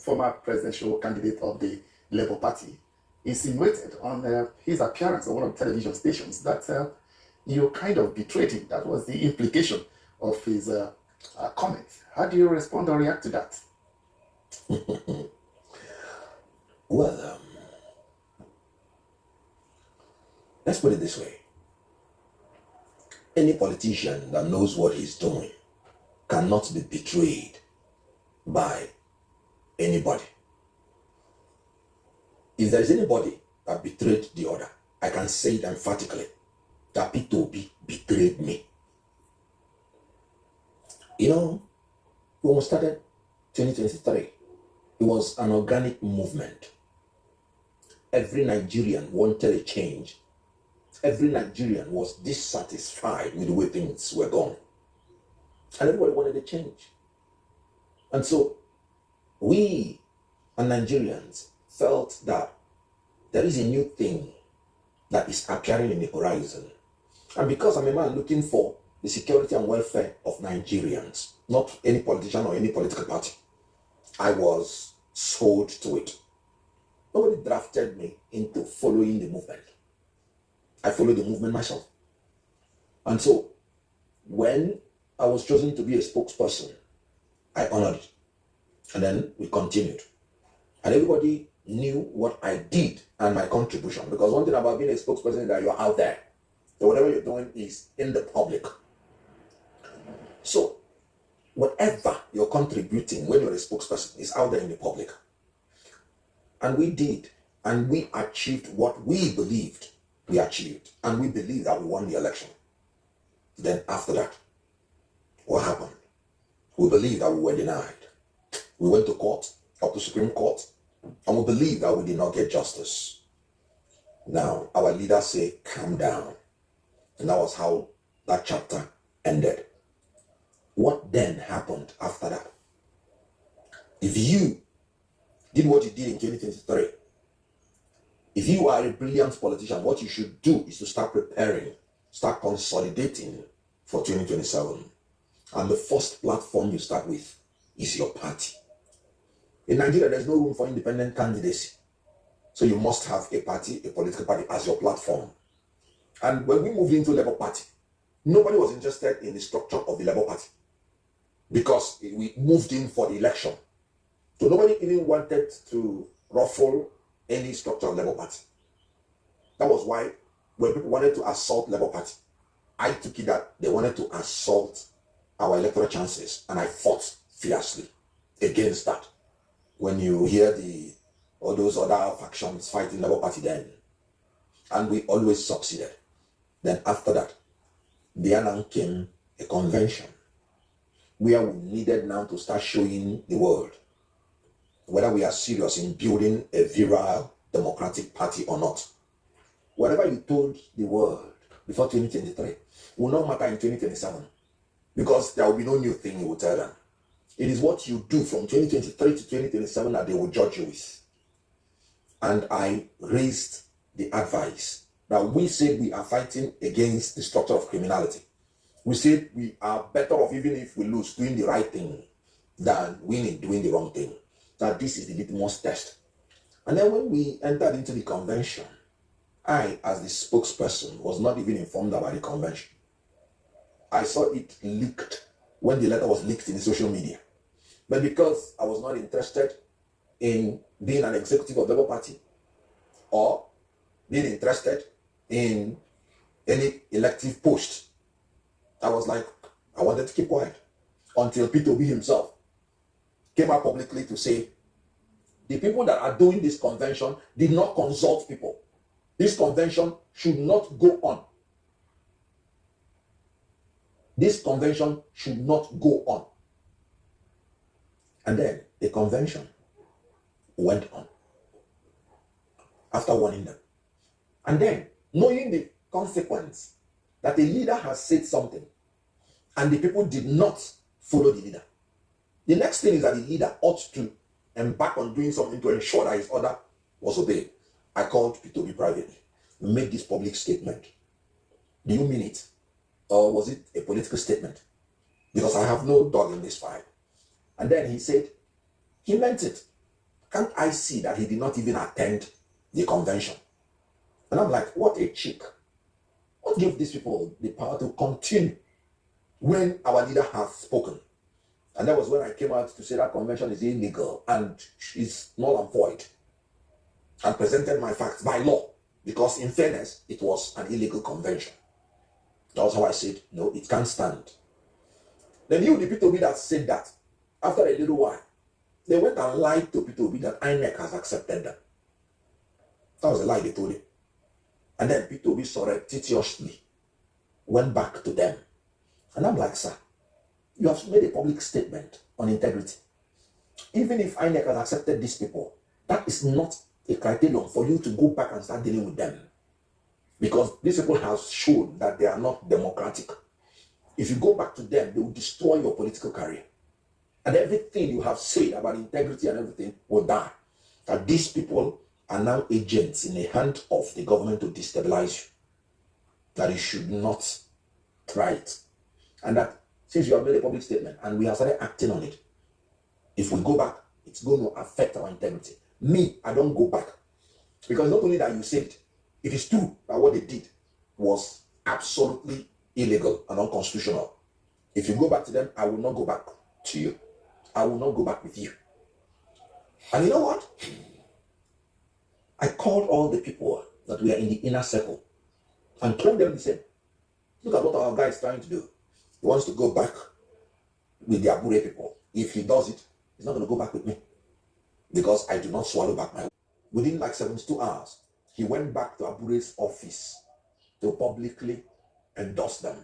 former presidential candidate of the Labour Party, insinuated on his appearance on one of the television stations that you kind of betrayed him. That was the implication of his comment. How do you respond or react to that? Well, let's put it this way. Any politician that knows what he's doing cannot be betrayed by anybody. If there is anybody that betrayed the other, I can say it emphatically that P2B betrayed me. You know, when we started 2023, it was an organic movement. Every Nigerian wanted a change. Every Nigerian was dissatisfied with the way things were going. And everybody wanted a change. And so we and Nigerians felt that there is a new thing that is appearing in the horizon. And because I'm a man looking for the security and welfare of Nigerians, not any politician or any political party, I was sold to it. Nobody drafted me into following the movement. I followed the movement myself. And so when I was chosen to be a spokesperson, I honored it. And then we continued. And everybody knew what I did and my contribution. Because one thing about being a spokesperson is that you're out there. So whatever you're doing is in the public. So whatever you're contributing when you're a spokesperson is out there in the public. And we did. And we achieved what we believed we achieved. And we believed that we won the election. Then after that, what happened? We believed that we were denied. We went to court, up to Supreme Court, and we believed that we did not get justice. Now, our leaders say, calm down. And that was how that chapter ended. What then happened after that? If you did what you did in 2023, if you are a brilliant politician, what you should do is to start preparing, start consolidating for 2027. And the first platform you start with is your party. In Nigeria, there's no room for independent candidacy. So you must have a party, a political party as your platform. And when we moved into Labour Party, nobody was interested in the structure of the Labour Party because we moved in for the election. So nobody even wanted to ruffle any structure of Labour Party. That was why when people wanted to assault Labour Party, I took it that they wanted to assault our electoral chances, and I fought fiercely against that. When you hear all those other factions fighting Labour Party then, and we always succeeded. Then after that, there came a convention where we needed now to start showing the world whether we are serious in building a virile democratic party or not. Whatever you told the world before 2023 will not matter in 2027 because there will be no new thing you will tell them. It is what you do from 2023 to 2027 that they will judge you with. And I raised the advice that we said we are fighting against the structure of criminality. We said we are better off even if we lose doing the right thing than winning doing the wrong thing. That this is the litmus test. And then when we entered into the convention, I, as the spokesperson, was not even informed about the convention. I saw it leaked when the letter was leaked in the social media. But because I was not interested in being an executive of the Labour Party or being interested in any elective post, I was like, I wanted to keep quiet until P2B himself came out publicly to say, the people that are doing this convention did not consult people. This convention should not go on. This convention should not go on. And then the convention went on after warning them. And then, knowing the consequence that the leader has said something and the people did not follow the leader, the next thing is that the leader ought to embark on doing something to ensure that his order was obeyed. I called P2B privately. Make this public statement. Do you mean it? Or was it a political statement? Because I have no dog in this fight. And then he said, he meant it. can't I see that he did not even attend the convention? And I'm like, what a cheek. What gave these people the power to continue when our leader has spoken? And that was when I came out to say that convention is illegal and is null and void, and presented my facts by law, because in fairness, it was an illegal convention. That was how I said, no, it can't stand. Then you, the P2B that said that, after a little while, they went and lied to P2B that INEC has accepted them. That was a lie they told him. And then P2B surreptitiously went back to them. And I'm like, sir, you have made a public statement on integrity. Even if INEC has accepted these people, that is not a criterion for you to go back and start dealing with them. Because these people have shown that they are not democratic. If you go back to them, they will destroy your political career. And everything you have said about integrity and everything will die. That these people are now agents in the hand of the government to destabilize you. That you should not try it. And that since you have made a public statement and we have started acting on it, if we go back, it's going to affect our integrity. Me, I don't go back. Because not only that you said it is true that what they did was absolutely illegal and unconstitutional. If you go back to them, I will not go back to you. I will not go back with you. And you know what? I called all the people that were in the inner circle and told them, listen, look at what our guy is trying to do. He wants to go back with the Abure people. If he does it, he's not going to go back with me, because I do not swallow back my word. Within like 72 hours, he went back to Abure's office to publicly endorse them.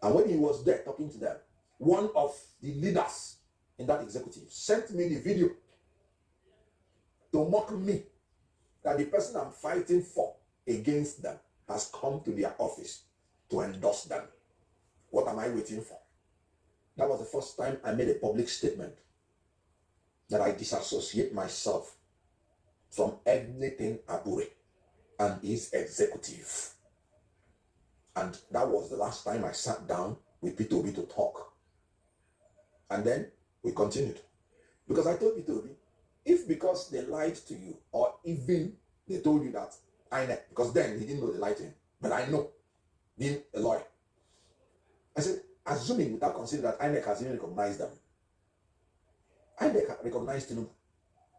And when he was there talking to them, one of the leaders in that executive sent me the video to mock me that the person I'm fighting for against them has come to their office to endorse them. What am I waiting for? That was the first time I made a public statement that I disassociate myself from anything Abure and his executive. And that was the last time I sat down with P2B to talk. And then we continued. Because I told P2B, if because they lied to you, or even they told you that INEC, because then he didn't know they lied to him, but I know, being a lawyer. I said, assuming without considering that INEC has even recognized them, INEC recognized him.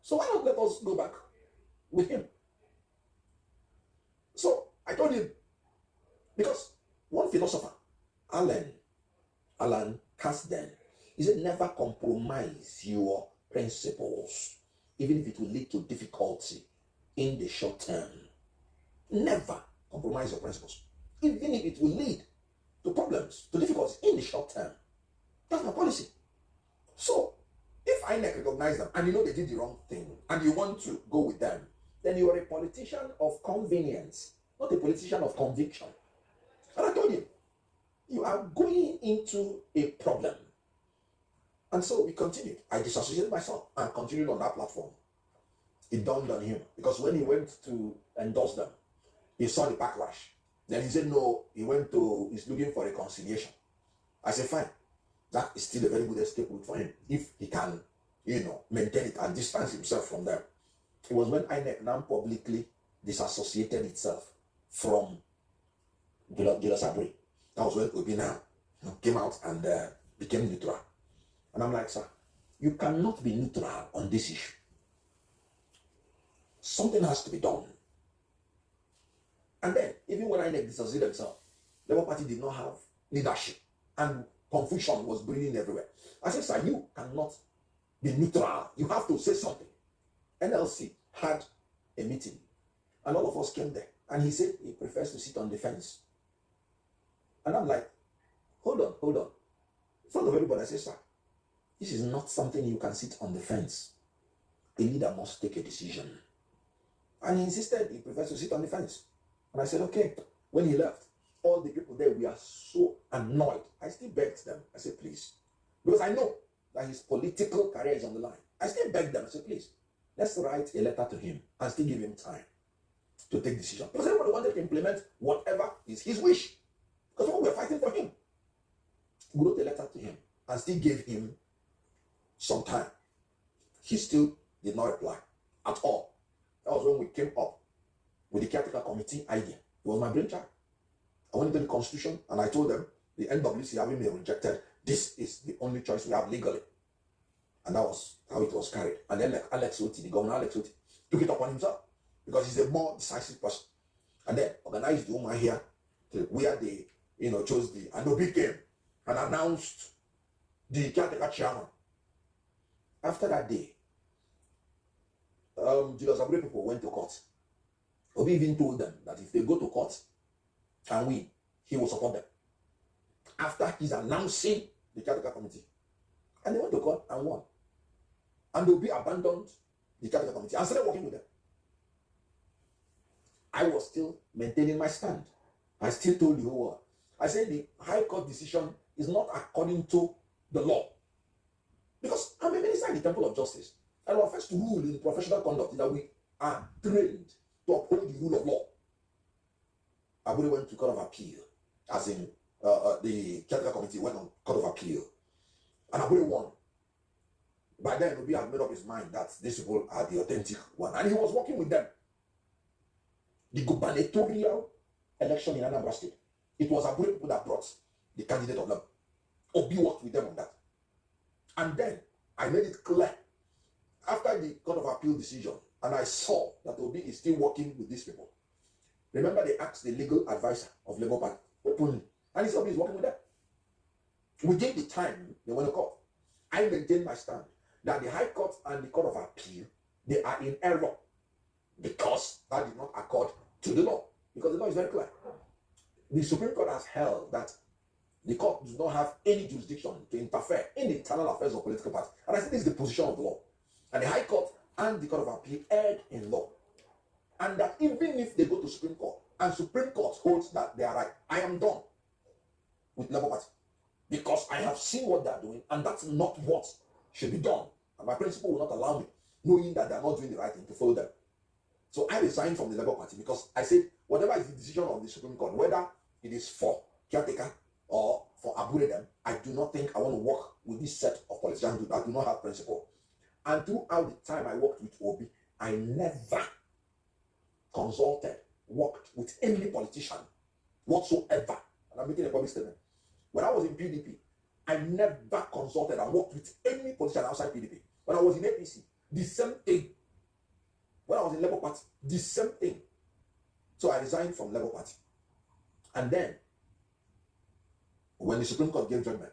So why not let us go back with him? So I told him, because one philosopher, Alan Kasden, he said, never compromise your principles, even if it will lead to difficulty in the short term. Never compromise your principles, even if it will lead to problems, to difficulties in the short term. That's my policy. So, if INEC recognize them and you know they did the wrong thing and you want to go with them, then you are a politician of convenience, not a politician of conviction. And I told him, you are going into a problem. And so we continued. I disassociated myself and continued on that platform. It dawned on him, because when he went to endorse them, he saw the backlash. Then he said, no, he's looking for reconciliation. I said, fine. That is still a very good escape route for him, if he can, maintain it and distance himself from them. It was when INEC now publicly disassociated itself from Julius Abure. That was when Obi now came out and became neutral. And I'm like, sir, you cannot be neutral on this issue. Something has to be done. And then, even when INEC dissociated themselves, the Labour Party did not have leadership, and confusion was breeding everywhere. I said, sir, you cannot be neutral. You have to say something. NLC had a meeting, and all of us came there. And he said he prefers to sit on the fence. And I'm like, hold on. In front of everybody, I said, sir, this is not something you can sit on the fence. A leader must take a decision. And he insisted he prefers to sit on the fence. And I said, okay. When he left, all the people there were so annoyed. I still begged them. I said, please. Because I know that his political career is on the line. I still begged them. I said, please, let's write a letter to him and still give him time to take decision. Because everybody wanted to implement whatever is his wish. Because we were fighting for him. We wrote a letter to him and still gave him some time. he still did not reply at all. That was when we came up with the caretaker committee idea. It was my brainchild. I went into the constitution and I told them, the NWC having been rejected, this is the only choice we have legally. And that was how it was carried. And then like Alex Oti, the governor Alex Oti, took it upon himself because he's a more decisive person. And then organized the woman here to where they, chose and Obi came and announced the caretaker chairman. After that day, Julius Abure people went to court. Obi even told them that if they go to court and win, he will support them. After he's announcing the caretaker committee. And they went to court and won. And Obi abandoned the caretaker committee and started working with them. I was still maintaining my stand. I still told the whole world. I said the High Court decision is not according to the law. Because I'm a minister in the Temple of Justice. And our first rule in professional conduct is that we are trained to uphold the rule of law. Abure went to Court of Appeal, as in the caretaker committee went on Court of Appeal. And Abure won. By then, Obi had made up his mind that these people are the authentic one. And he was working with them. The gubernatorial election in Anambra State, it was Abure people that brought the candidate of them. Obi worked with them on that. And then I made it clear after the Court of Appeal decision, and I saw that Obi is still working with these people. Remember, they asked the legal advisor of Labour Party openly, and he said Obi is working with them. Within the time they went to court, I maintained my stand that the High Court and the Court of Appeal, they are in error because that did not accord to the law. Because the law is very clear. The Supreme Court has held that the court does not have any jurisdiction to interfere in the internal affairs of political parties. And I think this is the position of the law. And the High Court and the Court of Appeal erred in law. And that even if they go to Supreme Court, and Supreme Court holds that they are right, I am done with Labour Party. Because I have seen what they are doing, and that's not what should be done. And my principal will not allow me, knowing that they are not doing the right thing, to follow them. So I resigned from the Labour Party because I said, whatever is the decision of the Supreme Court, whether it is for caretaker or for Abure them, I do not think I want to work with this set of politicians that do not have principle. And throughout the time I worked with Obi, I never consulted, worked with any politician whatsoever. And I'm making a public statement. When I was in PDP, I never consulted and worked with any politician outside PDP. When I was in APC, the same thing. When I was in Labour Party, the same thing. So I resigned from Labour Party. And then, when the Supreme Court gave judgment,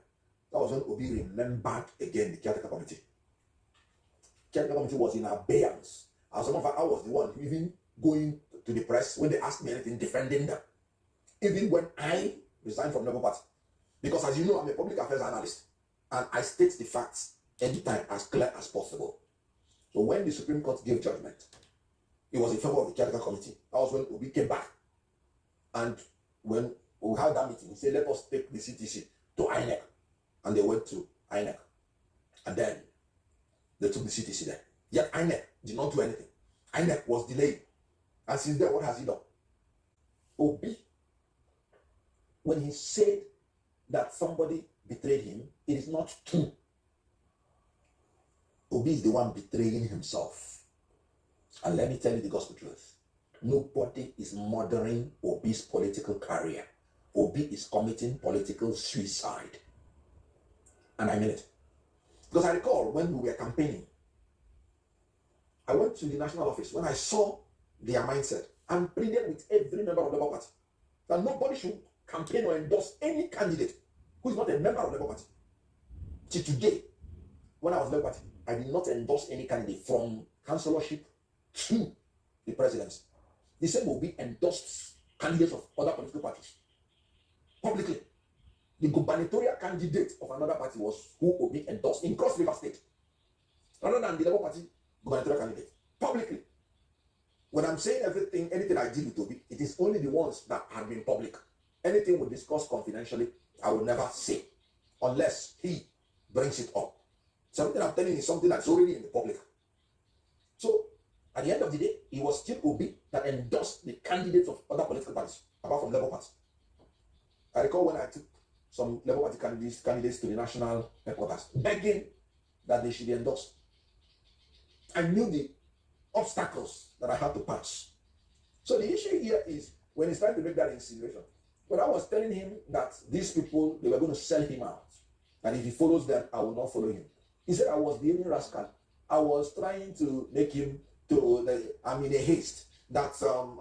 that was when Obi remembered again the caretaker committee. Caretaker committee was in abeyance. As a matter of fact, I was the one even going to the press when they asked me anything, defending them. Even when I resigned from Labour Party. Because as you know, I'm a public affairs analyst. And I state the facts anytime as clear as possible. So when the Supreme Court gave judgment, it was in favor of the caretaker committee. That was when Obi came back. And when we had that meeting, he said, let us take the CTC to INEC. And they went to INEC. And then they took the CTC there. Yet INEC did not do anything. INEC was delayed. And since then, what has he done? Obi, when he said that somebody betrayed him, it is not true. Obi is the one betraying himself. And let me tell you the gospel truth. Nobody is murdering Obi's political career. Obi is committing political suicide. And I mean it. Because I recall when we were campaigning, I went to the national office when I saw their mindset and pleaded with every member of the Labour Party that nobody should campaign or endorse any candidate who is not a member of the Labour Party. Till today, when I was Labour Party, I did not endorse any candidate from councillorship to the presidency. The same will be endorsed candidates of other political parties publicly. The gubernatorial candidate of another party was who will be endorsed in Cross River State, rather than the Labour Party gubernatorial candidate publicly. When I'm saying everything, anything I did with Obi, it is only the ones that have been public. Anything we discuss confidentially, I will never say unless he brings it up. Something I'm telling you is something that's already in the public. So at the end of the day, it was still Obi that endorsed the candidates of other political parties, apart from Labour Party. I recall when I took some Labour Party candidates to the national headquarters, begging that they should be endorsed. I knew the obstacles that I had to pass. So the issue here is when he's trying to make that insinuation, but I was telling him that these people, they were going to sell him out. And if he follows them, I will not follow him. He said I was the only rascal. I was trying to make him I'm in a haste that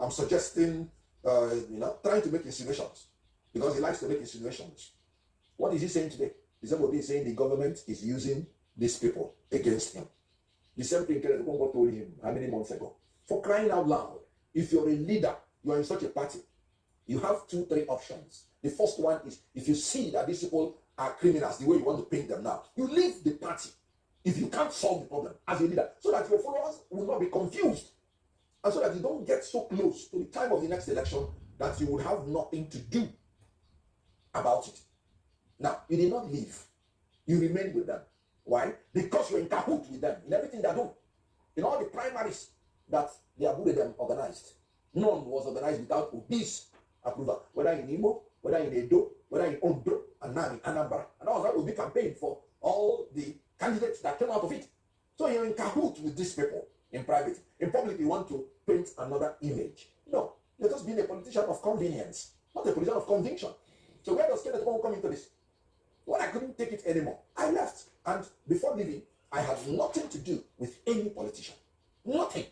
I'm suggesting, trying to make insinuations because he likes to make insinuations. What is he saying today? Somebody is saying the government is using these people against him. The same thing Kenneth told him how many months ago? For crying out loud, if you're a leader, you are in such a party, you have 2-3 options. The first one is if you see that these people are criminals the way you want to paint them now, you leave the party if you can't solve the problem as a leader, so that your followers will not be confused, and so that you don't get so close to the time of the next election that you would have nothing to do about it. Now, you did not leave. You remained with them. Why? Because you're in cahoot with them in everything they do. In all the primaries that the Abu organized, none was organized without Obi's approval, whether in Imo, whether in Edo, whether in Ondo, and now in Anambra. And that was how Obi campaigned for all the candidates that came out of it. So you're in cahoot with these people in private. In public, you want to paint another image. No, you're just being a politician of convenience, not a politician of conviction. So where does Kenneth come into this? Well, I couldn't take it anymore. I left. And before leaving, I had nothing to do with any politician. Nothing.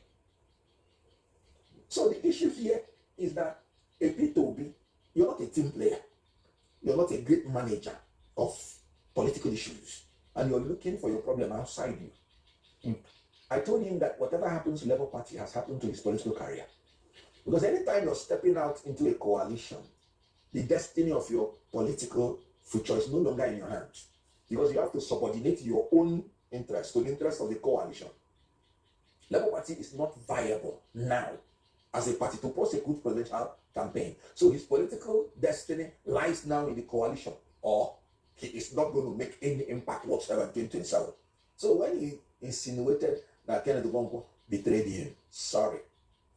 So the issue here is that a P2B, you're not a team player. You're not a great manager of political issues. And you're looking for your problem outside you. I told him that whatever happens to Labour Party has happened to his political career. Because anytime you're stepping out into a coalition, the destiny of your political future is no longer in your hands. Because you have to subordinate your own interest to the interest of the coalition. Labour Party is not viable now as a party to prosecute presidential campaign. So his political destiny lies now in the coalition, or he is not going to make any impact whatsoever in 2027. So when he insinuated that Kenneth Okonkwo betrayed him, sorry,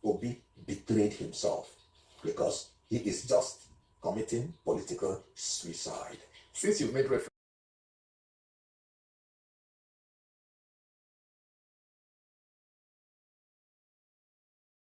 Obi betrayed himself because he is just committing political suicide. Since you've made reference